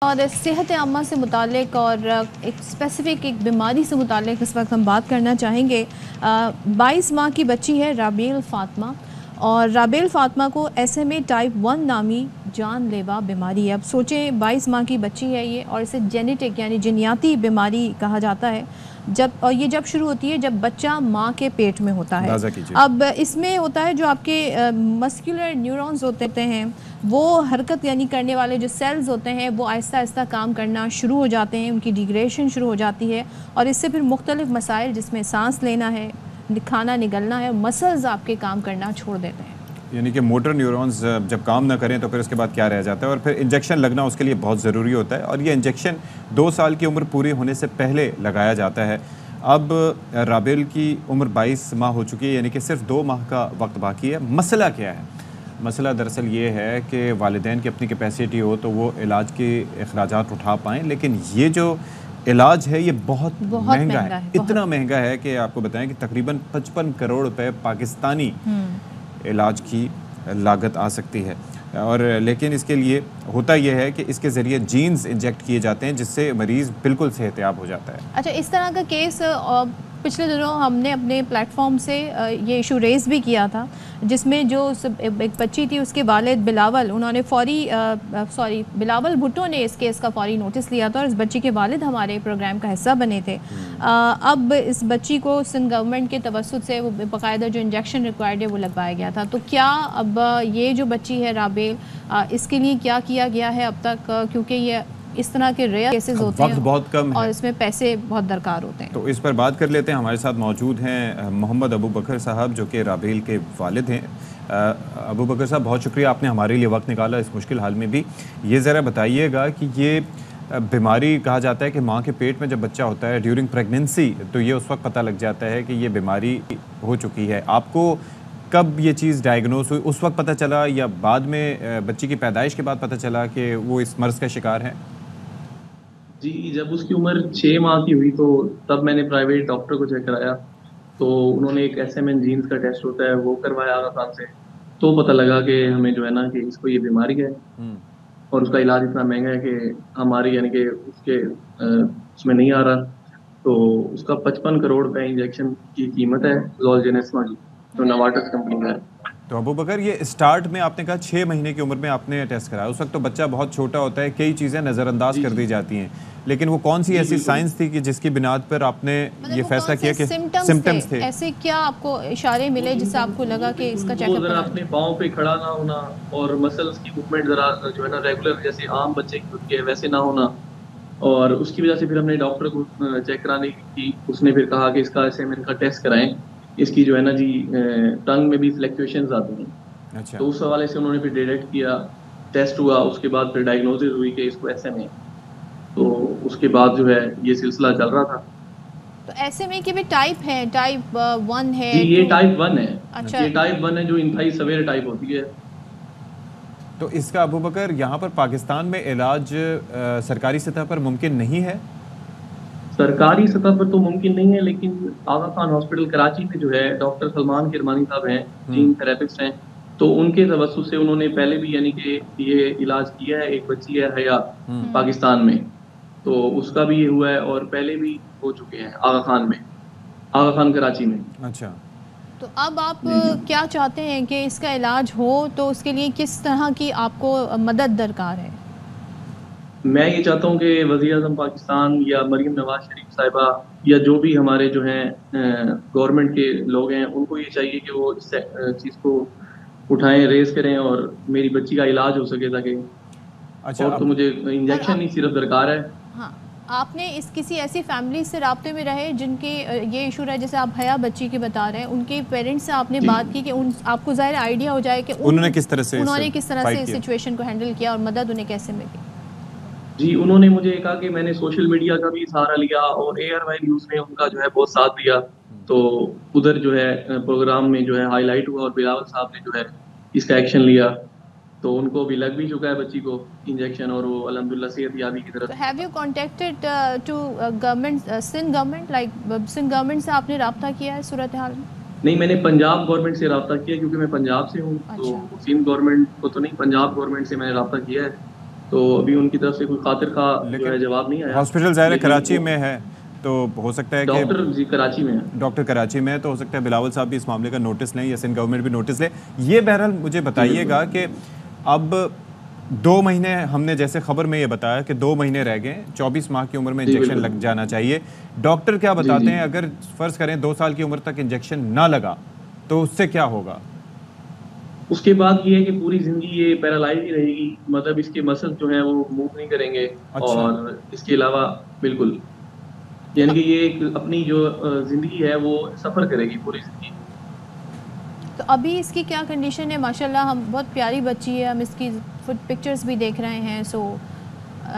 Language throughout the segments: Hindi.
और सेहत आमा से मुतालिक और एक स्पेसिफ़िक एक बीमारी से मुतालिक इस वक्त हम बात करना चाहेंगे। 22 माह की बच्ची है राबेल फ़ातिमा, और राबेल फ़ातिमा को SMA टाइप 1 नामी जानलेवा बीमारी है। अब सोचें 22 माह की बच्ची है ये, और इसे जेनेटिक यानी जिन्याती बीमारी कहा जाता है। और ये जब शुरू होती है जब बच्चा माँ के पेट में होता है। अब इसमें होता है जो आपके मस्कुलर न्यूरॉन्स होते हैं वो हरकत यानी करने वाले जो सेल्स होते हैं वो आहिस्ता आहिस्ता काम करना शुरू हो जाते हैं, उनकी डिग्रेडेशन शुरू हो जाती है, और इससे फिर मुख्तलिफ मसाइल जिसमें सांस लेना है, खाना निगलना है, मसल्स आपके काम करना छोड़ देते हैं। यानी कि मोटर न्यूरॉन्स जब काम ना करें तो फिर उसके बाद क्या रह जाता है, और फिर इंजेक्शन लगना उसके लिए बहुत ज़रूरी होता है, और ये इंजेक्शन 2 साल की उम्र पूरी होने से पहले लगाया जाता है। अब राबेल की उम्र 22 माह हो चुकी है, यानी कि सिर्फ 2 माह का वक्त बाकी है। मसला क्या है? मसला दरअसल ये है कि वालिदैन की अपनी कैपेसिटी हो तो वो इलाज के अखराजात उठा पाएँ, लेकिन ये जो इलाज है ये बहुत महंगा है। इतना महंगा है कि आपको बताएं कि तकरीबन 55 करोड़ रुपए पाकिस्तानी इलाज की लागत आ सकती है। और लेकिन इसके लिए होता यह है कि इसके ज़रिए जीन्स इंजेक्ट किए जाते हैं जिससे मरीज़ बिल्कुल सेहतियाब हो जाता है। अच्छा, इस तरह का केस पिछले दिनों हमने अपने प्लेटफॉर्म से ये इशू रेज़ भी किया था, जिसमें जो एक बच्ची थी उसके वालिद बिलावल, उन्होंने बिलावल भुट्टो ने इस केस का फौरी नोटिस लिया था, और इस बच्ची के वालिद हमारे प्रोग्राम का हिस्सा बने थे। अब इस बच्ची को सिंध गवर्नमेंट के तवस्सुत से वो बाकायदा जो इंजेक्शन रिक्वायर्ड है वो लगवाया गया था। तो क्या अब ये जो बच्ची है राबेल, इसके लिए क्या किया गया है अब तक, क्योंकि ये इस तरह के रेयर केसेस होते हैं, बहुत कम है और इसमें पैसे बहुत दरकार होते हैं। तो इस पर बात कर लेते हैं। हमारे साथ मौजूद हैं मोहम्मद अबू बकर साहब जो कि राबेल के वालिद हैं। अबू बकर साहब, बहुत शुक्रिया आपने हमारे लिए वक्त निकाला इस मुश्किल हाल में भी। ये ज़रा बताइएगा कि ये बीमारी, कहा जाता है कि माँ के पेट में जब बच्चा होता है ड्यूरिंग प्रेगनेंसी तो ये उस वक्त पता लग जाता है कि ये बीमारी हो चुकी है। आपको कब ये चीज़ डायग्नोस हुई? उस वक्त पता चला या बाद में बच्ची की पैदाइश के बाद पता चला कि वो इस मर्ज़ का शिकार है? जी, जब उसकी उम्र 6 माह की हुई तो तब मैंने प्राइवेट डॉक्टर को चेक कराया, तो उन्होंने एक SMN जीन्स का टेस्ट होता है वो करवाया आगा खान से। तो पता लगा कि हमें जो है ना कि इसको ये बीमारी है, और उसका इलाज इतना महंगा है कि हमारी यानी कि उसके उसमें नहीं आ रहा। तो उसका 55 करोड़ रुपए इंजेक्शन की कीमत है ज़ोलजेनेस्मा की, जो नवाटस कंपनी का है। तो अबू बकर, ये स्टार्ट में आपने कहा 6 महीने की उम्र में आपने टेस्ट कराया, उस वक्त तो बच्चा बहुत छोटा होता है, कई चीज़ें नज़रअंदाज कर दी जाती हैं, लेकिन वो कौन सी ऐसी साइंस थी कि जिसकी बिनाद पर आपने ये फैसला किया कि सिम्टम्स थे? ऐसे क्या आपको इशारे मिले जिससे आपको लगा कि इसका चेकअप जरा अपने पाँव पे खड़ा ना होना, और मसल्स की मूवमेंट जरा जो है ना रेगुलर जैसे आम बच्चे की होती है वैसे ना होना, और उसकी वजह से फिर हमने डॉक्टर को चेक कराने की, उसने फिर कहा कि इसका SMN का टेस्ट कराएं, इसकी जो है ना जी टंग में भी फ्लक्चुएशंस आती हैं। अच्छा। तो उस हवाले से उन्होंने फिर डायरेक्ट किया, टेस्ट हुआ, उसके बाद फिर डायग्नोसिस हुई कि इसको SMA। तो उसके बाद जो है ये सिलसिला चल रहा था। तो SMA के भी टाइप है, टाइप 1 है? जी, ये टाइप 1 है। अच्छा, ये टाइप 1 है जो इंतहाई सवेयर टाइप होती है। तो इसका अबू बकर यहाँ पर पाकिस्तान में इलाज सरकारी सतह पर मुमकिन नहीं है? सरकारी सतह पर तो मुमकिन नहीं है, लेकिन आगा खान हॉस्पिटल कराची में जो है डॉक्टर सलमान किरमानी साहब हैं, जीन थेरेपिस्ट हैं, तो उनके तवस्सुस से उन्होंने पहले भी यानी कि ये इलाज किया है। एक बच्ची है हया पाकिस्तान में, तो उसका भी ये हुआ है, और पहले भी हो चुके हैं आगा खान में, आगा खान कराची में। अच्छा, तो अब आप क्या चाहते हैं कि इसका इलाज हो, तो उसके लिए किस तरह की आपको मदद दरकार है? मैं ये चाहता हूँ कि वज़ीर-ए-आज़म पाकिस्तान या मरीम नवाज शरीफ साहिबा या जो भी हमारे जो हैं गवर्नमेंट के लोग हैं, उनको ये चाहिए कि वो इस चीज़ को उठाएं, रेस करें, और मेरी बच्ची का इलाज हो सके ताकि। अच्छा, और तो मुझे इंजेक्शन ही सिर्फ दरकार है। हाँ, आपने इस किसी ऐसी फैमिली से राब्ते में रहे जिनके ये इशू रहे, जैसे आप हया बच्ची की बता रहे हैं, उनके पेरेंट्स से आपने बात की कि आपको ज़ाहिर आइडिया हो जाए कि उन्होंने किस तरह से इस सिचुएशन को हैंडल किया और मदद उन्हें कैसे मिली? जी, उन्होंने मुझे कहा कि मैंने सोशल मीडिया का भी सहारा लिया, और ARY न्यूज़ ने उनका जो है बहुत साथ दिया, तो उधर जो है प्रोग्राम में जो है हाईलाइट हुआ, और बिलावल साहब ने जो है इसका एक्शन लिया, तो उनको भी लग भी चुका है बच्ची को इंजेक्शन, और वो अल्हम्दुलिल्लाह सेहतयाबी की तरफ। Have you contacted to government, Sindh government, Sindh government से आपने रब्ता किया है सूरत हाल में? नहीं, मैंने पंजाब गवर्नमेंट से रब्ता किया, क्योंकि मैं पंजाब से हूँ। अच्छा। तो सिंध गवर्नमेंट को तो नहीं, पंजाब गवर्नमेंट से मैंने रब्ता किया है। तो अभी उनकी तरफ से कोई खातिर खा जो है जवाब नहीं आया। हॉस्पिटल ज़ाहिर है लेकिन कराची वो में है, तो हो सकता है डॉक्टर कि जी कराची में है। डॉक्टर कराची में है, तो हो सकता है बिलावल साहब भी इस मामले का नोटिस लें या सिंध गवर्नमेंट भी नोटिस ले। ये बहरहाल मुझे बताइएगा कि अब 2 महीने, हमने जैसे खबर में ये बताया कि 2 महीने रह गए, 24 माह की उम्र में जी इंजेक्शन बिल्कुल। लग जाना चाहिए। डॉक्टर क्या जी बताते जी। हैं, अगर फ़र्ज़ करें 2 साल की उम्र तक इंजेक्शन ना लगा तो उससे क्या होगा? उसके बाद ये है कि पूरी ज़िंदगी ये पैरालाइज़ ही रहेगी, मतलब इसके मसल्स जो हैं वो मूव नहीं करेंगे। अच्छा। और इसके अलावा बिल्कुल, यानी कि ये एक अपनी जो ज़िंदगी है वो सफ़र करेगी पूरी ज़िंदगी। तो अभी इसकी क्या कंडीशन है? माशाल्लाह हम बहुत प्यारी बच्ची है, हम इसकी फुट पिक्चर्स भी देख रहे हैं, सो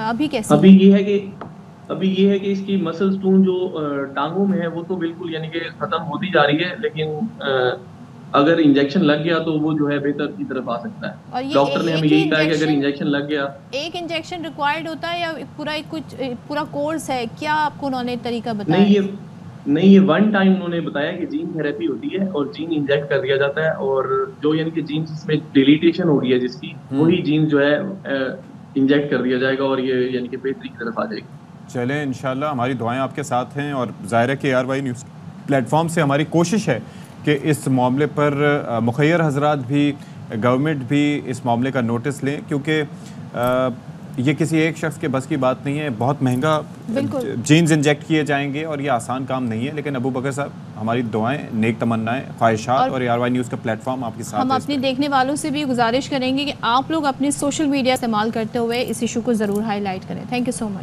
अभी कैसी अभी है? ये है कि अभी ये है कि इसकी मसल स्टोन जो टाँगों में है वो तो बिल्कुल यानी कि ख़त्म होती जा रही है, लेकिन अगर इंजेक्शन लग गया तो वो जो है बेहतर की तरफ आ सकता है। और ये डॉक्टर ने हमें एक ही यही कहा है कि अगर इंजेक्शन, इंजेक्शन लग गया। एक इंजेक्शन रिक्वायर्ड होता है या पूरा एक कुछ पूरा कोर्स है? क्या आपको उन्होंने तरीका बताया नहीं है? ये नहीं ये वन टाइम उन्होंने बताया कि जीन थेरेपी होती है और जीन इंजेक्ट कर दिया जाता है, और जो यानी कि जीन जिसमें डिलीटेशन हो गई है जिसकी, वही जीन जो है इंजेक्ट कर दिया जाएगा और ये यानी कि बेहतरी की तरफ आ जाएगी। चलें, इंशाल्लाह हमारी दुआएं आपके साथ हैं, और ज़ाहिर है कि ARY न्यूज़ प्लेटफॉर्म से हमारी कोशिश है कि इस मामले पर मुखय्यर हजरात भी, गवर्नमेंट भी इस मामले का नोटिस लें, क्योंकि ये किसी एक शख्स के बस की बात नहीं है। बहुत महंगा बिल्कुल। जीन्स इंजेक्ट किए जाएंगे और ये आसान काम नहीं है। लेकिन अबू बकर साहब, हमारी दुआएं, नेक तमन्नाएं, ख्वाहिशात, और ARY न्यूज़ का प्लेटफॉर्म आपके साथ हम है। अपने देखने वालों से भी गुजारिश करेंगे कि आप लोग अपने सोशल मीडिया इस्तेमाल करते हुए इस इशू को ज़रूर हाईलाइट करें। Thank you so much.